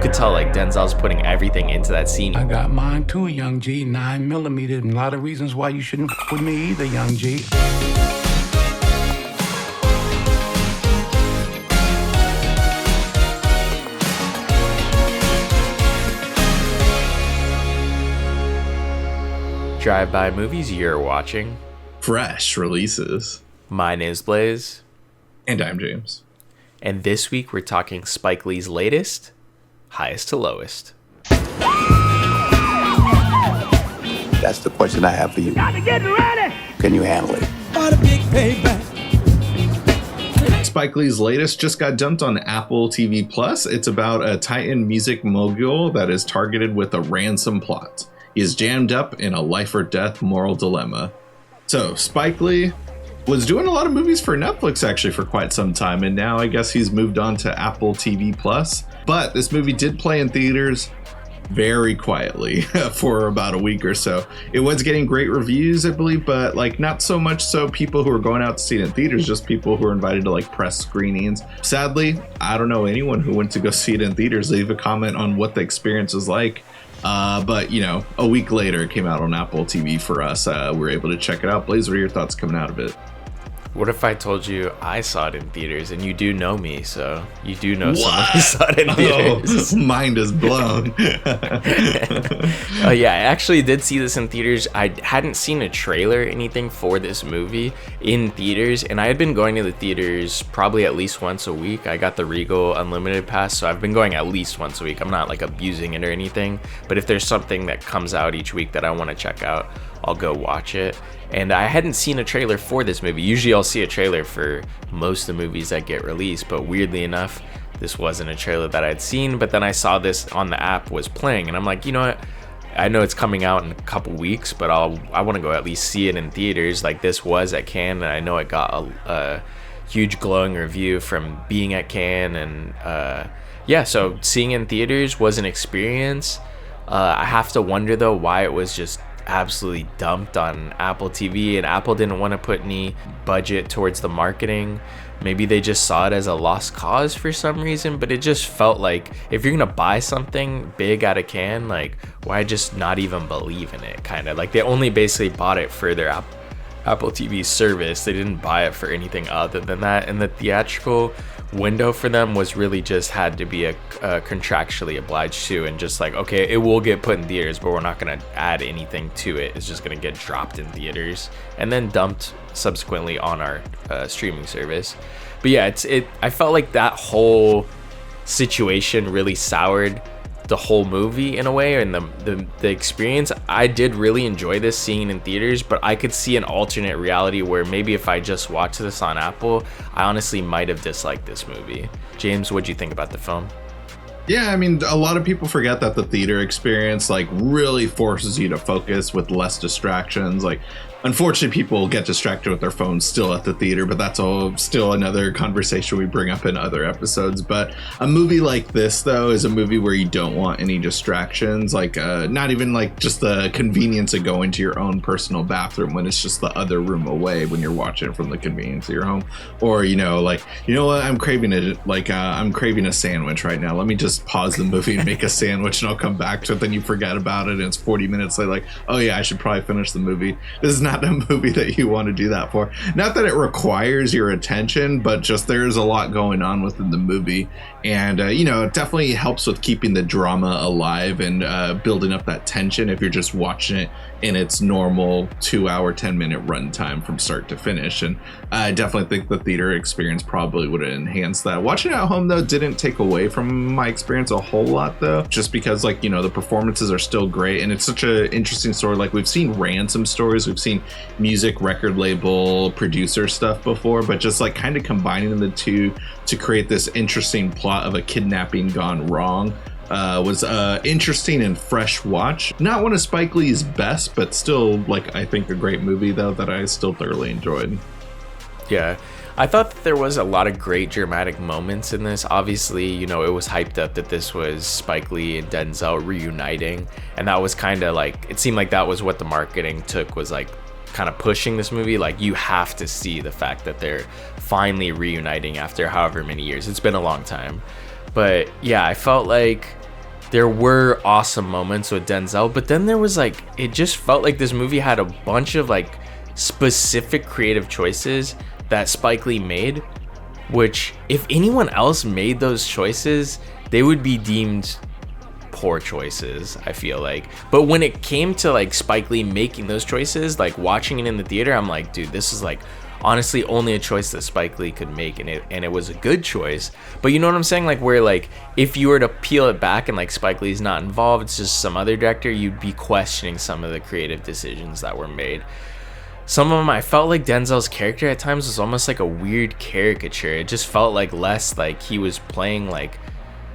could tell like Denzel's putting everything into that scene. I got mine too, young G, 9mm, and a lot of reasons why you shouldn't f with me either, young G. Drive-by movies, you're watching fresh releases. My name's Blaise. And I'm James. And this week we're talking Spike Lee's latest, Highest to Lowest. That's the question I have for you. Got to get ready. Can you handle it? What a big payback. Spike Lee's latest just got dumped on Apple TV Plus. It's about a Titan music mogul that is targeted with a ransom plot. He is jammed up in a life or death moral dilemma. So Spike Lee was doing a lot of movies for Netflix actually for quite some time, and now I guess he's moved on to Apple TV Plus. But this movie did play in theaters very quietly for about a week or so. It was getting great reviews, I believe, but like not so much so people who are going out to see it in theaters, just people who are invited to like press screenings. Sadly, I don't know anyone who went to go see it in theaters. Leave a comment on what the experience was like. But you know, a week later it came out on Apple TV for us. We were able to check it out. Blaise, what are your thoughts coming out of it? What if I told you I saw it in theaters, and you do know me, so you do know someone who saw it in theaters? Oh, mind is blown. Yeah, I actually did see this in theaters. I hadn't seen a trailer or anything for this movie in theaters, and I had been going to the theaters probably at least once a week. I got the Regal Unlimited Pass, so I've been going at least once a week. I'm not like abusing it or anything, but if there's something that comes out each week that I want to check out, I'll go watch it. And I hadn't seen a trailer for this movie. Usually I'll see a trailer for most of the movies that get released, but weirdly enough, this wasn't a trailer that I'd seen. But then I saw this on the app was playing, and I'm like, you know what? I know it's coming out in a couple weeks, but I want to go at least see it in theaters. Like this was at Cannes, and I know it got a huge glowing review from being at Cannes, and yeah, so seeing it in theaters was an experience. I have to wonder though why it was just absolutely dumped on Apple TV, and Apple didn't want to put any budget towards the marketing. Maybe they just saw it as a lost cause for some reason, but it just felt like if you're gonna buy something big out of Cannes, like why just not even believe in it? Kind of like they only basically bought it for their Apple TV service. They didn't buy it for anything other than that, and the theatrical window for them was really just had to be a contractually obliged to, and just like, okay, it will get put in theaters, but we're not going to add anything to it. It's just going to get dropped in theaters and then dumped subsequently on our streaming service. But yeah, I felt like that whole situation really soured the whole movie in a way, and the experience. I did really enjoy this seeing in theaters, but I could see an alternate reality where maybe if I just watched this on Apple, I honestly might have disliked this movie. James, what'd you think about the film? Yeah, I mean, a lot of people forget that the theater experience like really forces you to focus with less distractions. Like, unfortunately, people get distracted with their phones still at the theater, but that's all still another conversation we bring up in other episodes. But a movie like this, though, is a movie where you don't want any distractions, like not even like just the convenience of going to your own personal bathroom when it's just the other room away when you're watching from the convenience of your home. Or, you know, like, you know what, I'm craving it. Like, I'm craving a sandwich right now. Let me just pause the movie and make a sandwich, and I'll come back to it. Then you forget about it, and it's 40 minutes later, like, oh yeah, I should probably finish the movie. This is not a movie that you want to do that for. Not that it requires your attention, but just there's a lot going on within the movie, and you know, it definitely helps with keeping the drama alive and building up that tension if you're just watching it in its normal 2-hour 10-minute runtime from start to finish. And I definitely think the theater experience probably would have enhanced that. Watching it at home though didn't take away from my experience a whole lot though, just because like, you know, the performances are still great, and it's such an interesting story. Like, we've seen ransom stories, we've seen music record label producer stuff before, but just like kind of combining the two to create this interesting plot of a kidnapping gone wrong was interesting and fresh watch. Not one of Spike Lee's best, but still like I think a great movie though that I still thoroughly enjoyed. Yeah, I thought that there was a lot of great dramatic moments in this. Obviously, you know, it was hyped up that this was Spike Lee and Denzel reuniting, and that was kind of like, it seemed like that was what the marketing took, was like kind of pushing this movie. Like, you have to see the fact that they're finally reuniting after however many years. It's been a long time. But yeah, I felt like there were awesome moments with Denzel, but then there was like, it just felt like this movie had a bunch of like specific creative choices that Spike Lee made, which if anyone else made those choices, they would be deemed poor choices, I feel like. But when it came to like Spike Lee making those choices, like watching it in the theater, I'm like, dude, this is like honestly only a choice that Spike Lee could make, and it was a good choice. But you know what I'm saying, like where like if you were to peel it back and like Spike Lee's not involved, it's just some other director, you'd be questioning some of the creative decisions that were made. Some of them, I felt like Denzel's character at times was almost like a weird caricature. It just felt like less like he was playing like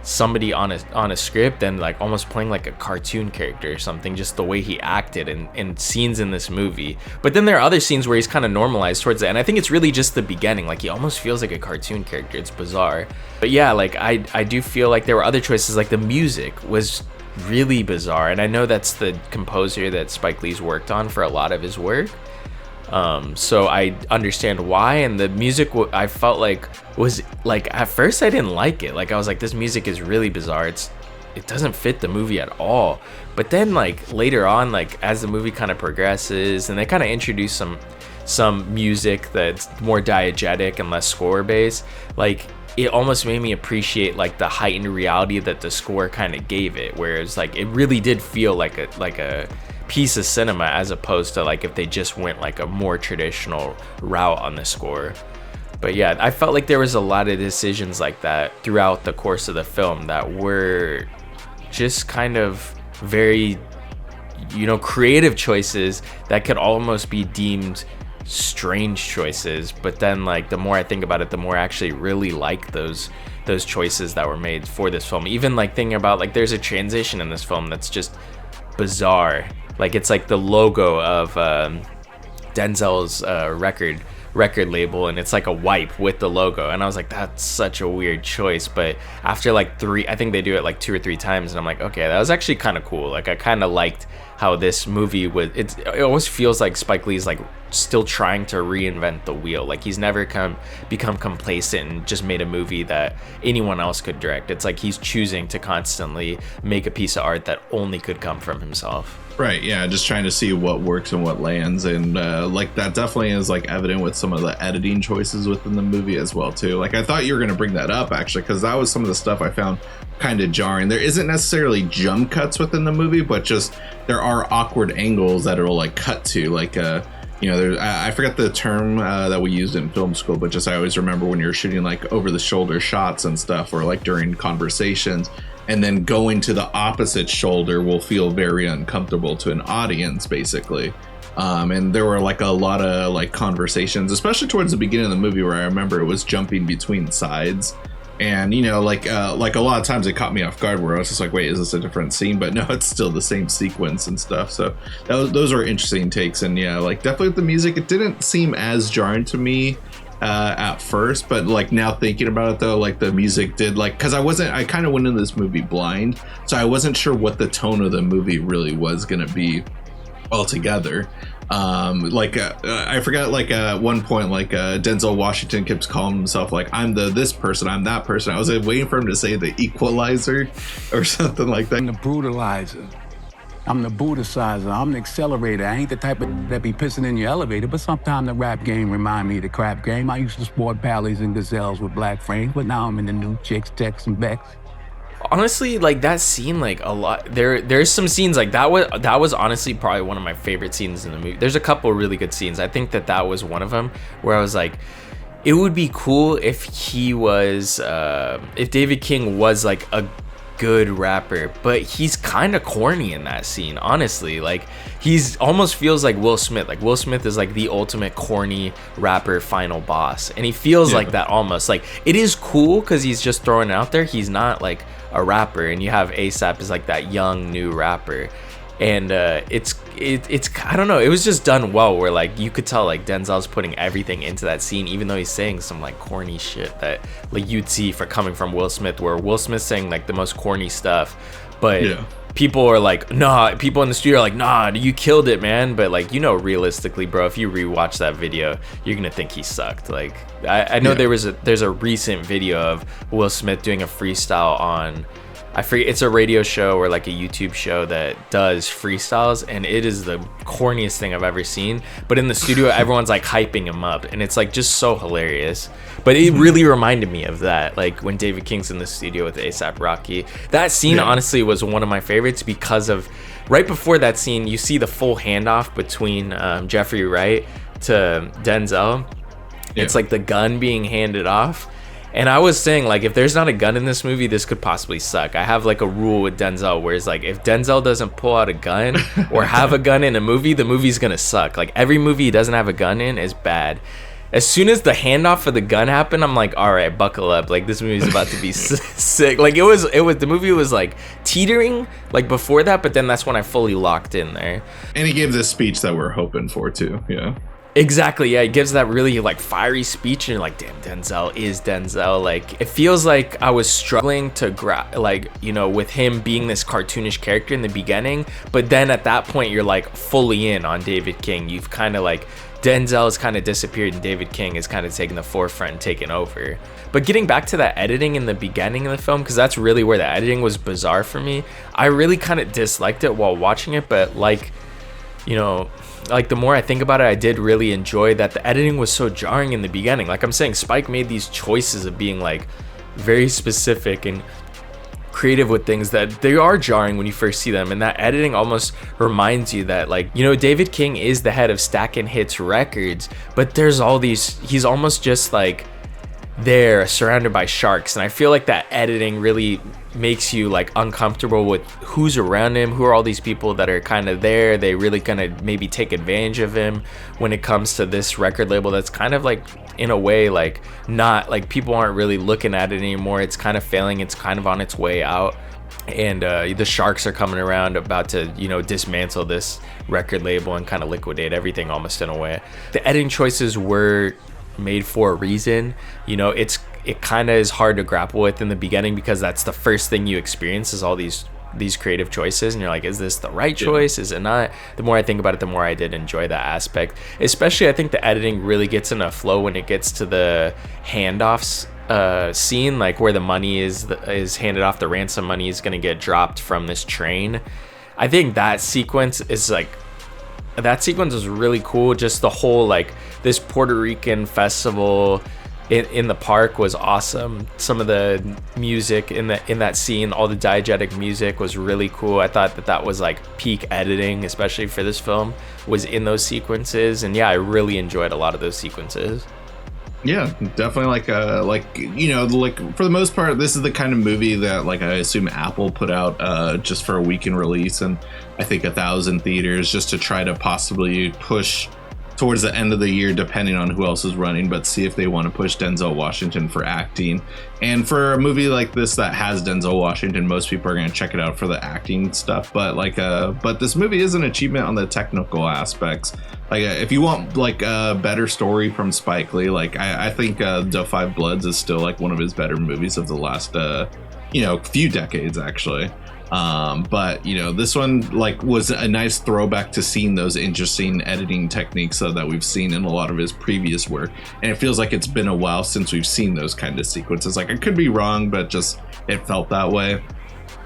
somebody on a script and like almost playing like a cartoon character or something, just the way he acted in scenes in this movie. But then there are other scenes where he's kind of normalized towards it, and I think it's really just the beginning, like he almost feels like a cartoon character. It's bizarre. But yeah, like I do feel like there were other choices, like the music was really bizarre, and I know that's the composer that Spike Lee's worked on for a lot of his work. So I understand why, and the music I felt like was like, at first I didn't like it. Like I was like, this music is really bizarre. It doesn't fit the movie at all. But then like later on, like as the movie kind of progresses and they kind of introduce some music that's more diegetic and less score based, like it almost made me appreciate like the heightened reality that the score kind of gave it, whereas like it really did feel like a piece of cinema, as opposed to like if they just went like a more traditional route on the score. But yeah, I felt like there was a lot of decisions like that throughout the course of the film that were just kind of very, you know, creative choices that could almost be deemed strange choices. But then like the more I think about it, the more I actually really like those choices that were made for this film. Even like thinking about like there's a transition in this film that's just bizarre. Like it's like the logo of Denzel's record label, and it's like a wipe with the logo, and I was like, that's such a weird choice. But after like I think they do it like 2 or 3 times, and I'm like, okay, that was actually kind of cool. Like I kind of liked how this movie was. It always feels like Spike Lee's like still trying to reinvent the wheel. Like he's never become complacent and just made a movie that anyone else could direct. It's like he's choosing to constantly make a piece of art that only could come from himself. Right, yeah, just trying to see what works and what lands, and like that definitely is like evident with some of the editing choices within the movie as well too. Like I thought you were going to bring that up actually, because that was some of the stuff I found kind of jarring. There isn't necessarily jump cuts within the movie, but just there are awkward angles that it'll like cut to, like you know, there's I forget the term that we used in film school, but just I always remember when you're shooting like over the shoulder shots and stuff, or like during conversations, and then going to the opposite shoulder will feel very uncomfortable to an audience, basically. And there were like a lot of like conversations, especially towards the beginning of the movie, where I remember it was jumping between sides. And, you know, like a lot of times it caught me off guard, where I was just like, wait, is this a different scene? But no, it's still the same sequence and stuff. So those are interesting takes. And yeah, like definitely with the music, it didn't seem as jarring to me at first, but like now thinking about it though, like the music did, like, because I kind of went into this movie blind, so I wasn't sure what the tone of the movie really was gonna be altogether. I forgot, like at one point, like Denzel Washington keeps calling himself like, I'm this person, I'm that person. I was waiting for him to say the equalizer or something like that. I'm the brutalizer. I'm the Buddhicizer. I'm the accelerator. I ain't the type of that be pissing in your elevator, but sometimes the rap game remind me of the crap game. I used to sport Pallies and Gazelles with black frames, but now I'm in the new chicks, Tex, and Becks. Honestly, like that scene, like a lot, there's some scenes like that was honestly probably one of my favorite scenes in the movie. There's a couple really good scenes. I think that was one of them where I was like, it would be cool if he was if David King was like a good rapper, but he's kind of corny in that scene, honestly. Like he's almost feels like Will Smith. Like Will Smith is like the ultimate corny rapper final boss, and he feels like that almost. Like it is cool because he's just throwing it out there. He's not like a rapper, and you have ASAP as like that young new rapper, and it's I don't know, it was just done well, where like you could tell like Denzel's putting everything into that scene, even though he's saying some like corny shit that like you'd see for coming from Will Smith, where Will Smith's saying like the most corny stuff, but people are like, nah, people in the studio are like, nah, you killed it, man. But like, you know, realistically, bro, if you rewatch that video, you're gonna think he sucked. Like I know there's a recent video of Will Smith doing a freestyle on I forget, it's a radio show or like a YouTube show that does freestyles, and it is the corniest thing I've ever seen. But in the studio, everyone's like hyping him up, and it's like just so hilarious. But it really reminded me of that, like when David King's in the studio with A$AP Rocky. That scene honestly was one of my favorites because of right before that scene, you see the full handoff between Jeffrey Wright to Denzel. It's like the gun being handed off. And I was saying, like, if there's not a gun in this movie, this could possibly suck. I have like a rule with Denzel where it's like, if Denzel doesn't pull out a gun or have a gun in a movie, the movie's gonna suck. Like, every movie he doesn't have a gun in is bad. As soon as the handoff of the gun happened, I'm like, all right, buckle up. Like, this movie's about to be sick. Like, the movie was like teetering like before that, but then that's when I fully locked in there. And he gave this speech that we're hoping for too. Yeah. Exactly, yeah, he gives that really like fiery speech, and you're like, damn, Denzel is Denzel. Like, it feels like I was struggling to like, you know, with him being this cartoonish character in the beginning, but then at that point you're like fully in on David King. You've kind of like, Denzel has kind of disappeared and David King is kind of taking the forefront and taking over. But getting back to that editing in the beginning of the film, because that's really where the editing was bizarre for me. I really kind of disliked it while watching it, but like, you know, like the more I think about it, I did really enjoy that the editing was so jarring in the beginning. Like I'm saying, Spike made these choices of being like very specific and creative with things that they are jarring when you first see them, and that editing almost reminds you that, like, you know, David King is the head of Stackin' Hits Records, but there's all these, he's almost just like there surrounded by sharks, and I feel like that editing really makes you like uncomfortable with who's around him, who are all these people that are kind of there. They really gonna maybe take advantage of him when it comes to this record label that's kind of like, in a way, like not like people aren't really looking at it anymore. It's kind of failing, it's kind of on its way out, and the sharks are coming around about to, you know, dismantle this record label and kind of liquidate everything almost in a way. The editing choices were made for a reason. You know, it kind of is hard to grapple with in the beginning because that's the first thing you experience is all these creative choices, and you're like, is this the right choice? Is it not? The more I think about it, the more I did enjoy that aspect. Especially, I think the editing really gets in a flow when it gets to the handoffs scene, like where the money is handed off, the ransom money is going to get dropped from this train. I think that sequence is really cool. Just the whole, like, this Puerto Rican festival in the park was awesome. Some of the music in that scene, all the diegetic music was really cool. I thought that was like peak editing, especially for this film, was in those sequences. And yeah, I really enjoyed a lot of those sequences. Yeah, definitely. Like you know, like for the most part, this is the kind of movie that, like, I assume Apple put out just for a weekend release, and I think 1,000 theaters just to try to possibly push towards the end of the year, depending on who else is running, but see if they want to push Denzel Washington for acting. And for a movie like this that has Denzel Washington, most people are going to check it out for the acting stuff. But like, but this movie is an achievement on the technical aspects. Like, if you want like a better story from Spike Lee, like I think Da 5 Bloods is still like one of his better movies of the last, you know, few decades actually. But you know, this one like was a nice throwback to seeing those interesting editing techniques that we've seen in a lot of his previous work, and it feels like it's been a while since we've seen those kind of sequences. Like, I could be wrong, but just it felt that way.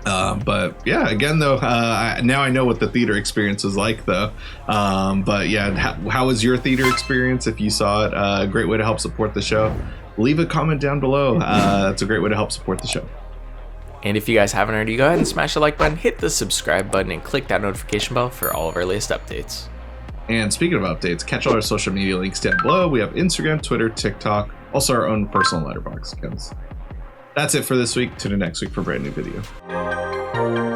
But yeah, again though, now I know what the theater experience was like though. But yeah, how was your theater experience? If you saw it, a great way to help support the show. Leave a comment down below. That's a great way to help support the show. And if you guys haven't already, go ahead and smash the like button, hit the subscribe button, and click that notification bell for all of our latest updates. And speaking of updates, catch all our social media links down below. We have Instagram, Twitter, TikTok, also our own personal letterbox accounts. That's it for this week. Tune in next week for a brand new video.